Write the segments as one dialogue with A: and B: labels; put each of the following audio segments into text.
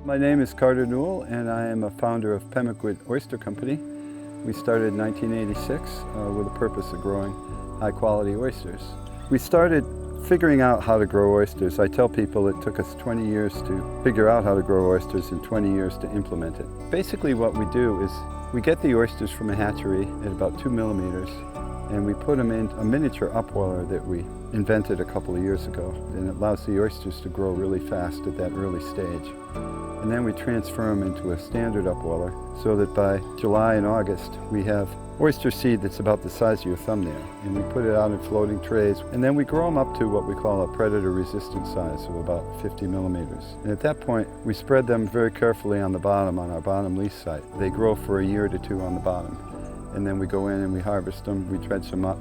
A: My name is Carter Newell, and I am a founder of Pemaquid Oyster Company. We started in 1986 with the purpose of growing high-quality oysters. We started figuring out how to grow oysters. I tell people it took us 20 years to figure out how to grow oysters and 20 years to implement it. Basically what we do is we get the oysters from a hatchery at about 2 millimeters, and we put them in a miniature upweller that we invented a couple of years ago, and it allows the oysters to grow really fast at that early stage. And then we transfer them into a standard upweller so that by July and August we have oyster seed that's about the size of your thumbnail, and we put it out in floating trays, and then we grow them up to what we call a predator resistant size of about 50 millimeters. And at that point we spread them very carefully on the bottom, on our bottom lease site. They grow for a year to two on the bottom, and then we go in and we harvest them, we dredge them up.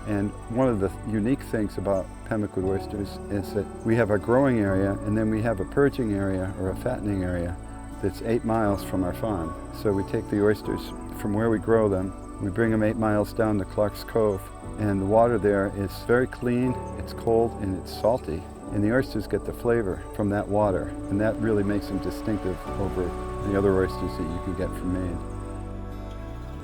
A: And one of the unique things about Pemaquid oysters is that we have a growing area, and then we have a purging area or a fattening area that's 8 miles from our farm. So we take the oysters from where we grow them, we bring them 8 miles down to Clark's Cove, and the water there is very clean, it's cold, and it's salty. And the oysters get the flavor from that water, and that really makes them distinctive over the other oysters that you can get from Maine.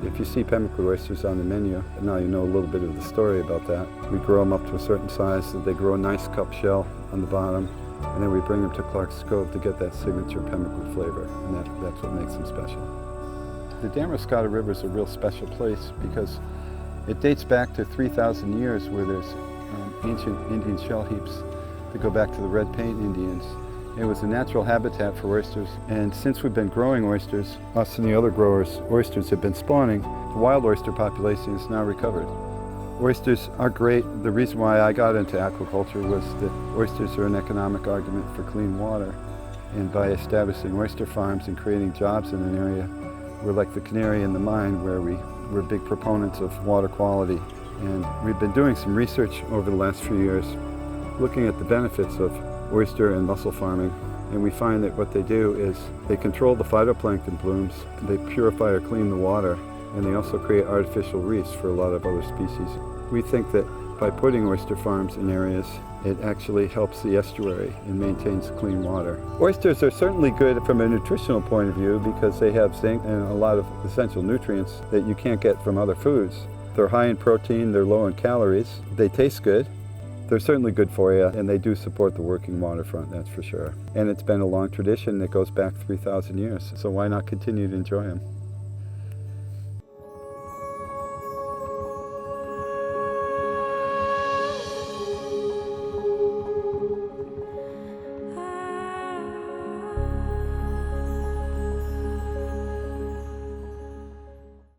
A: If you see Pemaquid oysters on the menu, now you know a little bit of the story about that. We grow them up to a certain size so they grow a nice cup shell on the bottom, and then we bring them to Clark's Cove to get that signature Pemaquid flavor, and that's what makes them special. The Damariscotta River is a real special place because it dates back to 3,000 years where there's ancient Indian shell heaps that go back to the red paint Indians. It was a natural habitat for oysters, and since we've been growing oysters, us and the other growers, oysters have been spawning. The wild oyster population is now recovered. Oysters are great. The reason why I got into aquaculture was that oysters are an economic argument for clean water, and by establishing oyster farms and creating jobs in an area, we're like the canary in the mine where we're big proponents of water quality. And we've been doing some research over the last few years looking at the benefits of oyster and mussel farming, and we find that what they do is they control the phytoplankton blooms, they purify or clean the water, and they also create artificial reefs for a lot of other species. We think that by putting oyster farms in areas, it actually helps the estuary and maintains clean water. Oysters are certainly good from a nutritional point of view because they have zinc and a lot of essential nutrients that you can't get from other foods. They're high in protein, they're low in calories, they taste good. They're certainly good for you, and they do support the working waterfront, that's for sure. And it's been a long tradition that goes back 3,000 years, so why not continue to enjoy them?